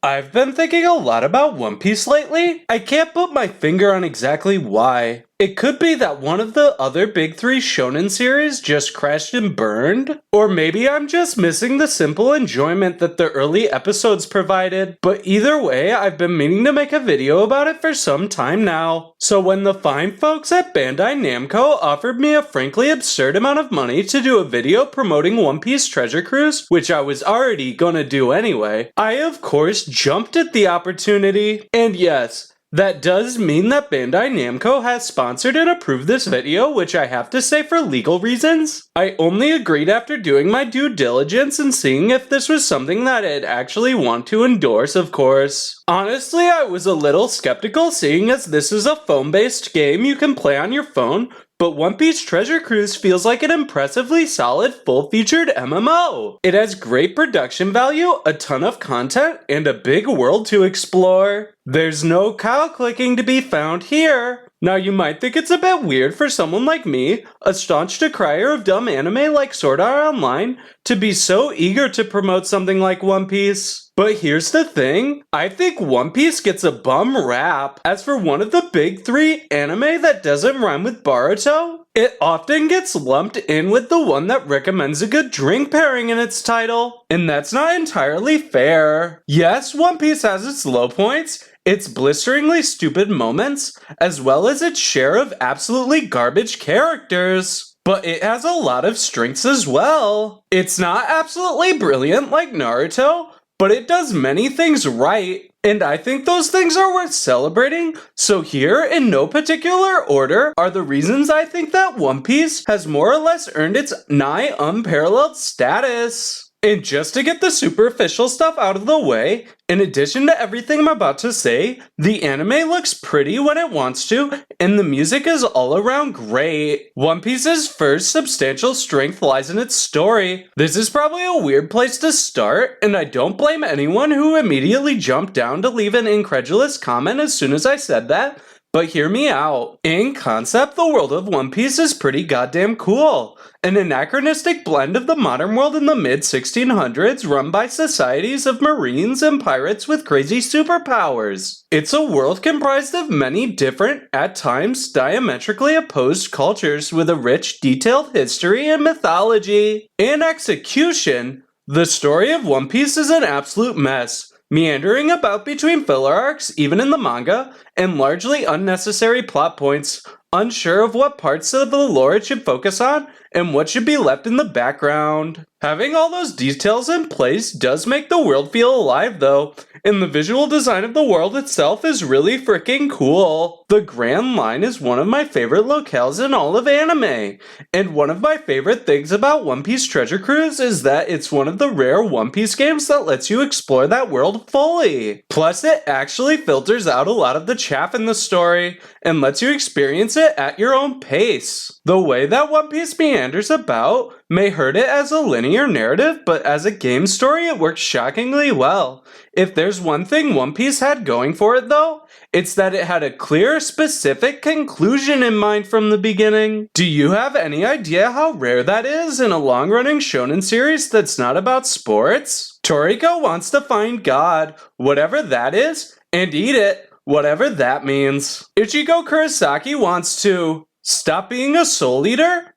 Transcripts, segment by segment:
I've been thinking a lot about One Piece lately. I can't put my finger on exactly why. It could be that one of the other big three shonen series just crashed and burned, or maybe I'm just missing the simple enjoyment that the early episodes provided, but either way, I've been meaning to make a video about it for some time now. So when the fine folks at Bandai Namco offered me a frankly absurd amount of money to do a video promoting One Piece Treasure Cruise, which I was already gonna do anyway, I of course jumped at the opportunity. And yes, that does mean that Bandai Namco has sponsored and approved this video, which I have to say for legal reasons. I only agreed after doing my due diligence and seeing if this was something that I'd actually want to endorse, of course. Honestly, I was a little skeptical seeing as this is a phone-based game you can play on your phone, but One Piece Treasure Cruise feels like an impressively solid full-featured MMO. It has great production value, a ton of content, and a big world to explore. There's no cow clicking to be found here. Now you might think it's a bit weird for someone like me, a staunch decrier of dumb anime like Sword Art Online, to be so eager to promote something like One Piece. But here's the thing, I think One Piece gets a bum rap. As for one of the big three anime that doesn't rhyme with Boruto, it often gets lumped in with the one that recommends a good drink pairing in its title. And that's not entirely fair. Yes, One Piece has its low points, its blisteringly stupid moments, as well as its share of absolutely garbage characters. But it has a lot of strengths as well. It's not absolutely brilliant like Naruto, but it does many things right, and I think those things are worth celebrating. So here, in no particular order, are the reasons I think that One Piece has more or less earned its nigh unparalleled status. And just to get the superficial stuff out of the way, in addition to everything I'm about to say, the anime looks pretty when it wants to, and the music is all around great. One Piece's first substantial strength lies in its story. This is probably a weird place to start, and I don't blame anyone who immediately jumped down to leave an incredulous comment as soon as I said that, but hear me out. In concept, the world of One Piece is pretty goddamn cool. An anachronistic blend of the modern world in the mid-1600s run by societies of marines and pirates with crazy superpowers. It's a world comprised of many different, at times diametrically opposed cultures with a rich, detailed history and mythology. In execution, the story of One Piece is an absolute mess, meandering about between filler arcs, even in the manga, and largely unnecessary plot points, unsure of what parts of the lore it should focus on, and what should be left in the background. Having all those details in place does make the world feel alive though, and the visual design of the world itself is really freaking cool. The Grand Line is one of my favorite locales in all of anime, and one of my favorite things about One Piece Treasure Cruise is that it's one of the rare One Piece games that lets you explore that world fully. Plus it actually filters out a lot of the chaff in the story, and lets you experience it at your own pace. The way that One Piece meanders about may hurt it as a linear narrative, but as a game story it works shockingly well. If there's one thing One Piece had going for it though, it's that it had a clear, specific conclusion in mind from the beginning. Do you have any idea how rare that is in a long-running shonen series that's not about sports? Toriko wants to find God, whatever that is, and eat it, whatever that means. Ichigo Kurosaki wants to stop being a soul eater?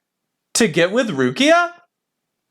To get with Rukia?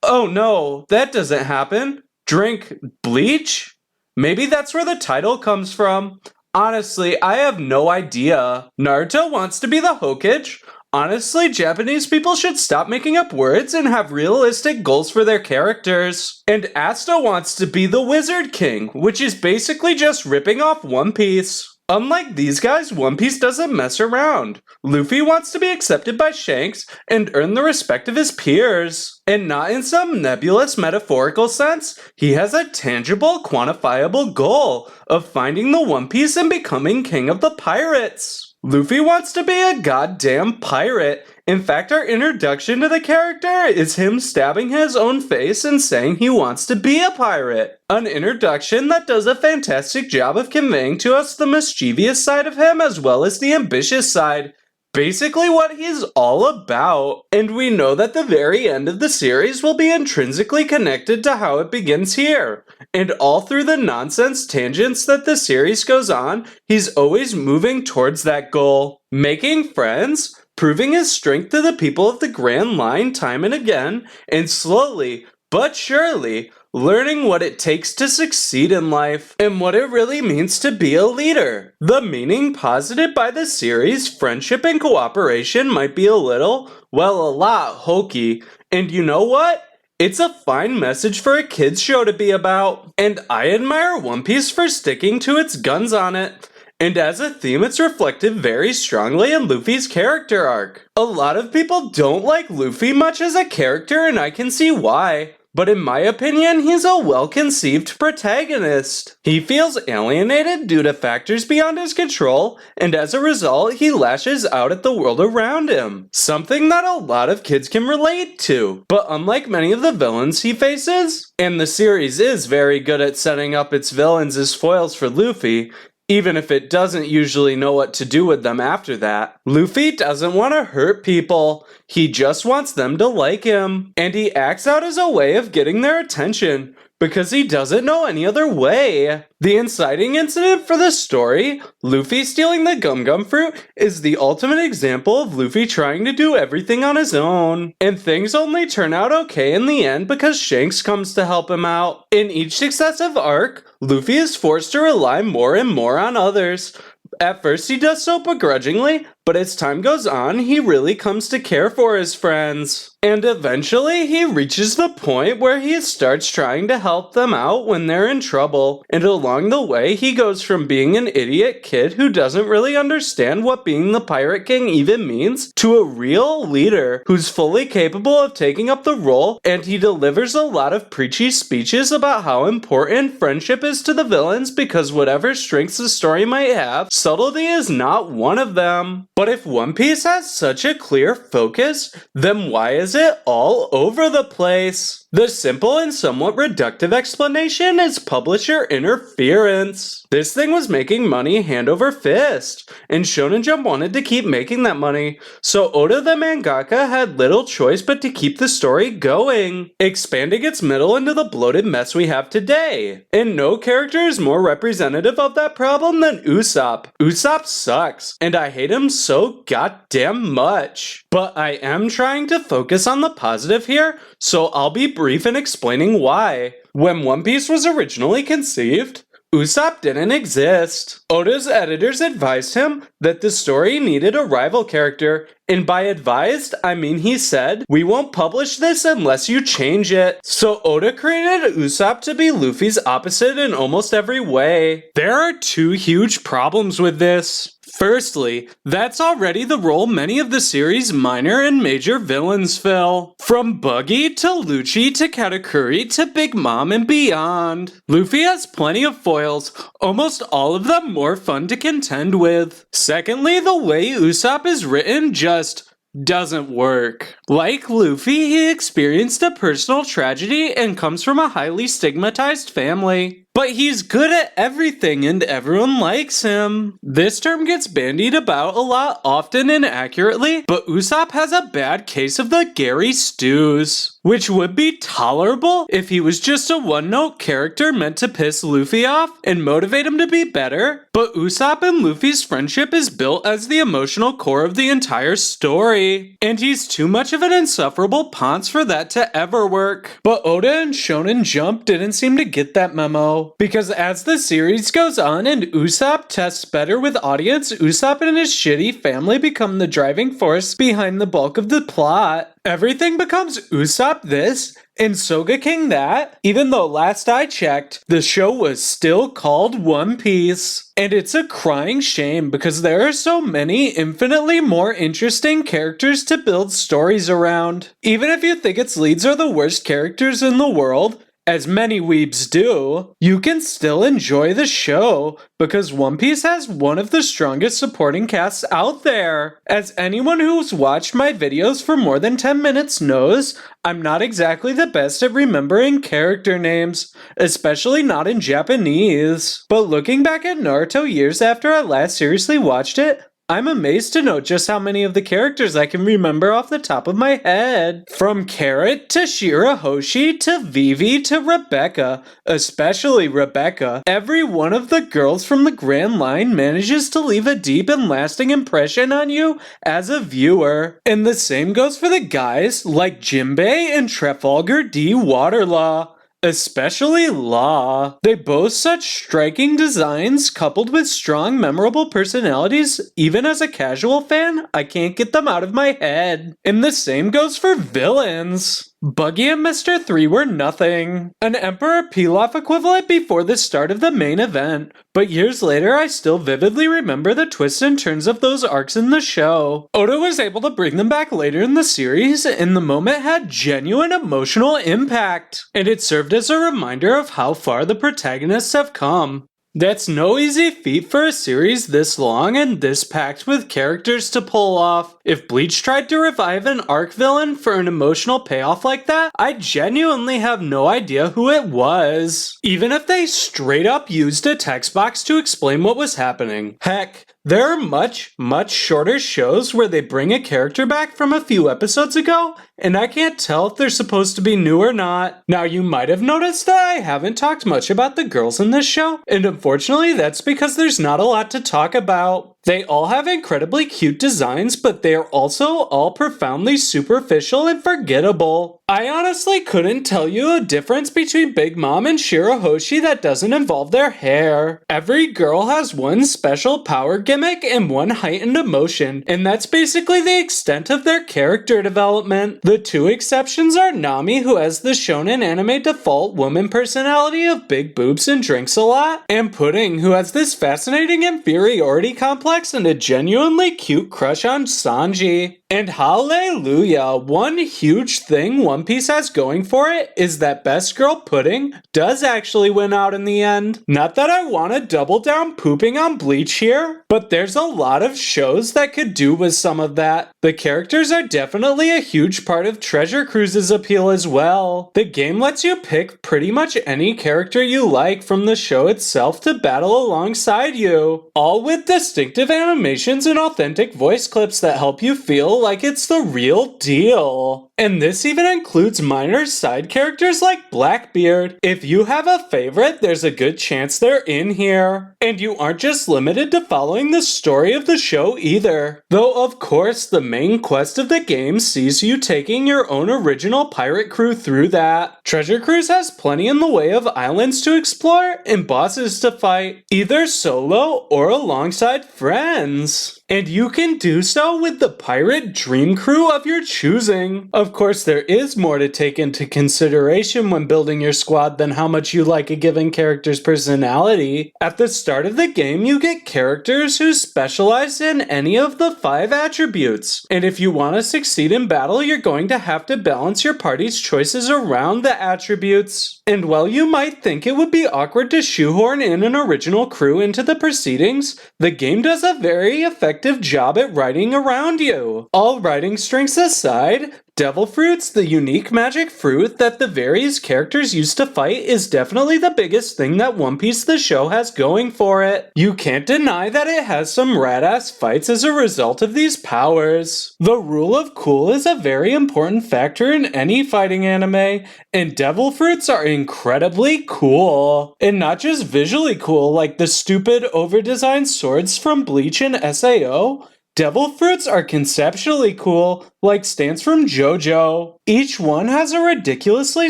Oh no, that doesn't happen. Drink Bleach? Maybe that's where the title comes from. Honestly, I have no idea. Naruto wants to be the Hokage. Honestly, Japanese people should stop making up words and have realistic goals for their characters. And Asta wants to be the Wizard King, which is basically just ripping off One Piece. Unlike these guys, One Piece doesn't mess around. Luffy wants to be accepted by Shanks and earn the respect of his peers. And not in some nebulous metaphorical sense, he has a tangible, quantifiable goal of finding the One Piece and becoming king of the pirates. Luffy wants to be a goddamn pirate. In fact, our introduction to the character is him stabbing his own face and saying he wants to be a pirate. An introduction that does a fantastic job of conveying to us the mischievous side of him as well as the ambitious side. Basically what he's all about. And we know that the very end of the series will be intrinsically connected to how it begins here. And all through the nonsense tangents that the series goes on, he's always moving towards that goal. Making friends, proving his strength to the people of the Grand Line time and again, and slowly, but surely, learning what it takes to succeed in life, and what it really means to be a leader. The meaning posited by the series, friendship and cooperation, might be a little, well, a lot hokey, and you know what? It's a fine message for a kids show to be about, and I admire One Piece for sticking to its guns on it. And as a theme, it's reflected very strongly in Luffy's character arc. A lot of people don't like Luffy much as a character, and I can see why. But in my opinion, he's a well-conceived protagonist. He feels alienated due to factors beyond his control, and as a result, he lashes out at the world around him. Something that a lot of kids can relate to. But unlike many of the villains he faces, and the series is very good at setting up its villains as foils for Luffy, even if it doesn't usually know what to do with them after that. Luffy doesn't want to hurt people, he just wants them to like him. And he acts out as a way of getting their attention, because he doesn't know any other way. The inciting incident for the story, Luffy stealing the Gum Gum fruit, is the ultimate example of Luffy trying to do everything on his own. And things only turn out okay in the end because Shanks comes to help him out. In each successive arc, Luffy is forced to rely more and more on others. At first he does so begrudgingly, but as time goes on, he really comes to care for his friends. And eventually, he reaches the point where he starts trying to help them out when they're in trouble. And along the way, he goes from being an idiot kid who doesn't really understand what being the Pirate King even means, to a real leader who's fully capable of taking up the role, and he delivers a lot of preachy speeches about how important friendship is to the villains because whatever strengths the story might have, subtlety is not one of them. But if One Piece has such a clear focus, then why is it all over the place? The simple and somewhat reductive explanation is publisher interference. This thing was making money hand over fist, and Shonen Jump wanted to keep making that money, so Oda the mangaka had little choice but to keep the story going, expanding its middle into the bloated mess we have today. And no character is more representative of that problem than Usopp. Usopp sucks, and I hate him so goddamn much. But I am trying to focus on the positive here, so I'll be brief in explaining why. When One Piece was originally conceived, Usopp didn't exist. Oda's editors advised him that the story needed a rival character, and by advised, I mean he said, "We won't publish this unless you change it." So Oda created Usopp to be Luffy's opposite in almost every way. There are two huge problems with this. Firstly, that's already the role many of the series' minor and major villains fill. From Buggy to Lucci to Katakuri to Big Mom and beyond. Luffy has plenty of foils, almost all of them more fun to contend with. Secondly, the way Usopp is written just doesn't work. Like Luffy, he experienced a personal tragedy and comes from a highly stigmatized family. But he's good at everything and everyone likes him. This term gets bandied about a lot, often and accurately, but Usopp has a bad case of the Gary Stews, which would be tolerable if he was just a one-note character meant to piss Luffy off and motivate him to be better. But Usopp and Luffy's friendship is built as the emotional core of the entire story, and he's too much of an insufferable ponce for that to ever work. But Oda and Shonen Jump didn't seem to get that memo. Because as the series goes on and Usopp tests better with audience, Usopp and his shitty family become the driving force behind the bulk of the plot. Everything becomes Usopp this and Sogeking that, even though last I checked, the show was still called One Piece. And it's a crying shame because there are so many infinitely more interesting characters to build stories around. Even if you think its leads are the worst characters in the world, as many weebs do, you can still enjoy the show because One Piece has one of the strongest supporting casts out there. As anyone who's watched my videos for more than 10 minutes knows, I'm not exactly the best at remembering character names, especially not in Japanese. But looking back at Naruto years after I last seriously watched it, I'm amazed to know just how many of the characters I can remember off the top of my head. From Carrot to Shirahoshi to Vivi to Rebecca, especially Rebecca, every one of the girls from the Grand Line manages to leave a deep and lasting impression on you as a viewer. And the same goes for the guys like Jinbei and Trafalgar D. Waterlaw. Especially Law. They boast such striking designs coupled with strong, memorable personalities. Even as a casual fan, I can't get them out of my head. And the same goes for villains. Buggy and Mr. 3 were nothing. An Emperor Pilaf equivalent before the start of the main event. But years later, I still vividly remember the twists and turns of those arcs in the show. Oda was able to bring them back later in the series, and the moment had genuine emotional impact. And it served as a reminder of how far the protagonists have come. That's no easy feat for a series this long and this packed with characters to pull off. If Bleach tried to revive an arc villain for an emotional payoff like that, I genuinely have no idea who it was. Even if they straight up used a text box to explain what was happening. Heck, there are much shorter shows where they bring a character back from a few episodes ago, and I can't tell if they're supposed to be new or not. Now, you might have noticed that I haven't talked much about the girls in this show, and unfortunately that's because there's not a lot to talk about. They all have incredibly cute designs, but they are also all profoundly superficial and forgettable. I honestly couldn't tell you a difference between Big Mom and Shirahoshi that doesn't involve their hair. Every girl has one special power gimmick and one heightened emotion, and that's basically the extent of their character development. The two exceptions are Nami, who has the shonen anime default woman personality of big boobs and drinks a lot, and Pudding, who has this fascinating inferiority complex and a genuinely cute crush on Sanji. And hallelujah, one huge thing One Piece has going for it is that Best Girl Pudding does actually win out in the end. Not that I want to double down pooping on Bleach here, but there's a lot of shows that could do with some of that. The characters are definitely a huge part of Treasure Cruise's appeal as well. The game lets you pick pretty much any character you like from the show itself to battle alongside you, all with distinctive animations and authentic voice clips that help you feel like it's the real deal. And this even includes minor side characters like Blackbeard. If you have a favorite, there's a good chance they're in here. And you aren't just limited to following the story of the show either. Though of course, the main quest of the game sees you taking your own original pirate crew through that. Treasure Cruise has plenty in the way of islands to explore and bosses to fight, either solo or alongside friends. And you can do so with the pirate dream crew of your choosing. Of course, there is more to take into consideration when building your squad than how much you like a given character's personality. At the start of the game, you get characters who specialize in any of the 5 attributes. And if you want to succeed in battle, you're going to have to balance your party's choices around the attributes. And while you might think it would be awkward to shoehorn in an original crew into the proceedings, the game does a very effective job at writing around you. All writing strengths aside, Devil Fruit's the unique magic fruit that the various characters use to fight is definitely the biggest thing that One Piece the show has going for it. You can't deny that it has some rad-ass fights as a result of these powers. The rule of cool is a very important factor in any fighting anime, and Devil Fruits are incredibly cool. And not just visually cool like the stupid over-designed swords from Bleach and SAO, Devil Fruits are conceptually cool, like stands from JoJo. Each one has a ridiculously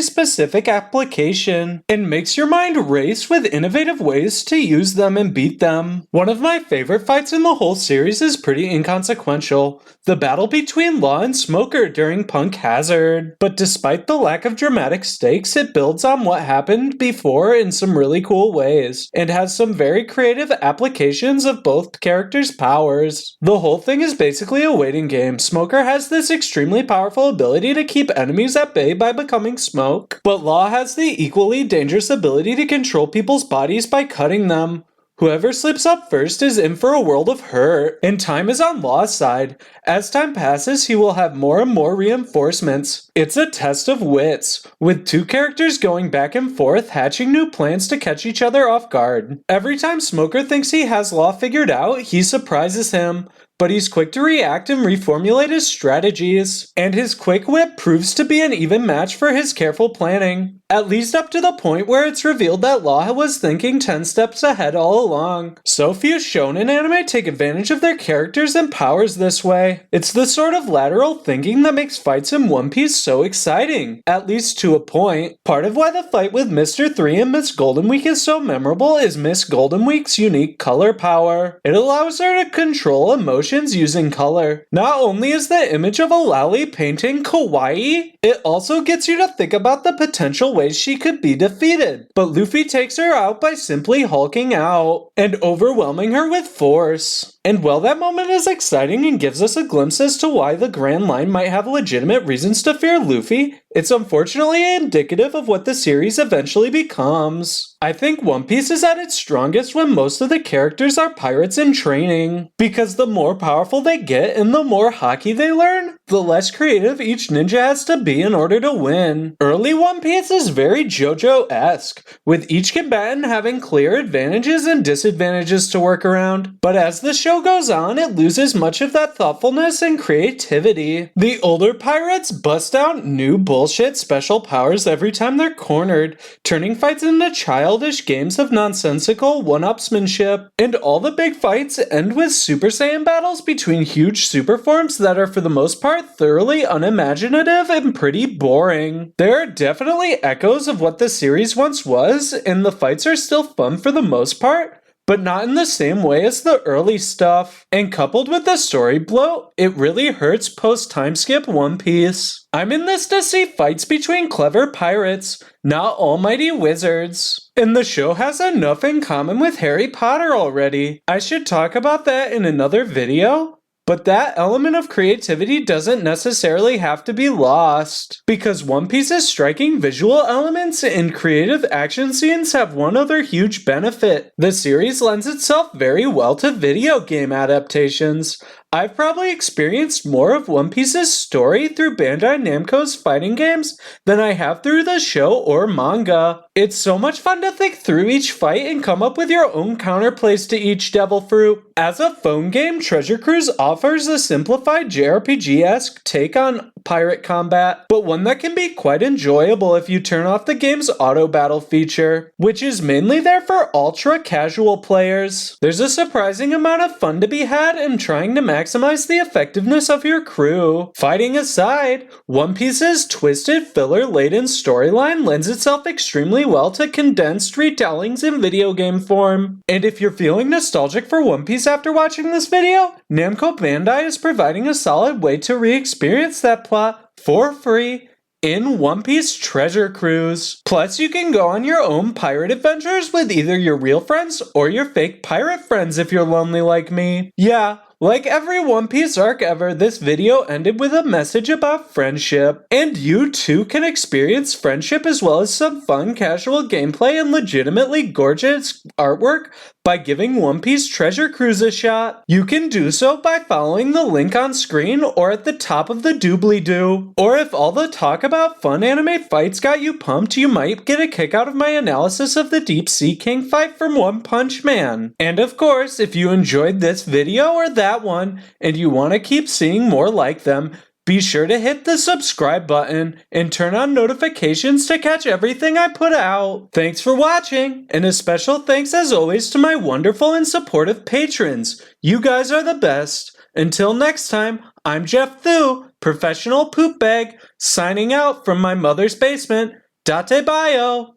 specific application, and makes your mind race with innovative ways to use them and beat them. One of my favorite fights in the whole series is pretty inconsequential, the battle between Law and Smoker during Punk Hazard. But despite the lack of dramatic stakes, it builds on what happened before in some really cool ways, and has some very creative applications of both characters' powers. The whole thing is basically a waiting game. Smoker has this extremely powerful ability to keep enemies at bay by becoming smoke, but Law has the equally dangerous ability to control people's bodies by cutting them. Whoever slips up first is in for a world of hurt, and time is on Law's side. As time passes, he will have more and more reinforcements. It's a test of wits, with two characters going back and forth, hatching new plans to catch each other off guard. Every time Smoker thinks he has Law figured out, he surprises him, but he's quick to react and reformulate his strategies. And his quick wit proves to be an even match for his careful planning. At least up to the point where it's revealed that Law was thinking 10 steps ahead all along. So few shonen anime take advantage of their characters and powers this way. It's the sort of lateral thinking that makes fights in One Piece so exciting, at least to a point. Part of why the fight with Mr. 3 and Miss Golden Week is so memorable is Miss Golden Week's unique color power. It allows her to control emotions using color. Not only is the image of a lolly painting kawaii, it also gets you to think about the potential ways she could be defeated. But Luffy takes her out by simply hulking out and overwhelming her with force. And while that moment is exciting and gives us a glimpse as to why the Grand Line might have legitimate reasons to fear Luffy, it's unfortunately indicative of what the series eventually becomes. I think One Piece is at its strongest when most of the characters are pirates in training, because the more powerful they get and the more haki they learn, the less creative each ninja has to be in order to win. Early One Piece is very JoJo-esque, with each combatant having clear advantages and disadvantages to work around, but as the show goes on, it loses much of that thoughtfulness and creativity. The older pirates bust out new bullshit special powers every time they're cornered, turning fights into childish games of nonsensical one-upsmanship. And all the big fights end with Super Saiyan battles between huge super forms that are for the most part thoroughly unimaginative and pretty boring. There are definitely echoes of what the series once was, and the fights are still fun for the most part, but not in the same way as the early stuff. And coupled with the story bloat, it really hurts post-time skip One Piece. I'm in this to see fights between clever pirates, not almighty wizards. And the show has enough in common with Harry Potter already. I should talk about that in another video. But that element of creativity doesn't necessarily have to be lost, because One Piece's striking visual elements and creative action scenes have one other huge benefit. The series lends itself very well to video game adaptations. I've probably experienced more of One Piece's story through Bandai Namco's fighting games than I have through the show or manga. It's so much fun to think through each fight and come up with your own counterplays to each devil fruit. As a phone game, Treasure Cruise offers a simplified JRPG-esque take on pirate combat, but one that can be quite enjoyable if you turn off the game's auto battle feature, which is mainly there for ultra casual players. There's a surprising amount of fun to be had in trying to maximize the effectiveness of your crew. Fighting aside, One Piece's twisted, filler-laden storyline lends itself extremely well to condensed retellings in video game form. And if you're feeling nostalgic for One Piece after watching this video, Namco Bandai is providing a solid way to re-experience that plot for free in One Piece Treasure Cruise. Plus, you can go on your own pirate adventures with either your real friends or your fake pirate friends if you're lonely like me. Yeah, like every One Piece arc ever, this video ended with a message about friendship. And you too can experience friendship as well as some fun casual gameplay and legitimately gorgeous artwork by giving One Piece Treasure Cruise a shot. You can do so by following the link on screen or at the top of the doobly-doo. Or if all the talk about fun anime fights got you pumped, you might get a kick out of my analysis of the Deep Sea King fight from One Punch Man. And of course, if you enjoyed this video or that one, and you want to keep seeing more like them, be sure to hit the subscribe button and turn on notifications to catch everything I put out. Thanks for watching, and a special thanks as always to my wonderful and supportive patrons. You guys are the best. Until next time, I'm Jeff Thu, professional poop bag, signing out from my mother's basement. Date bio!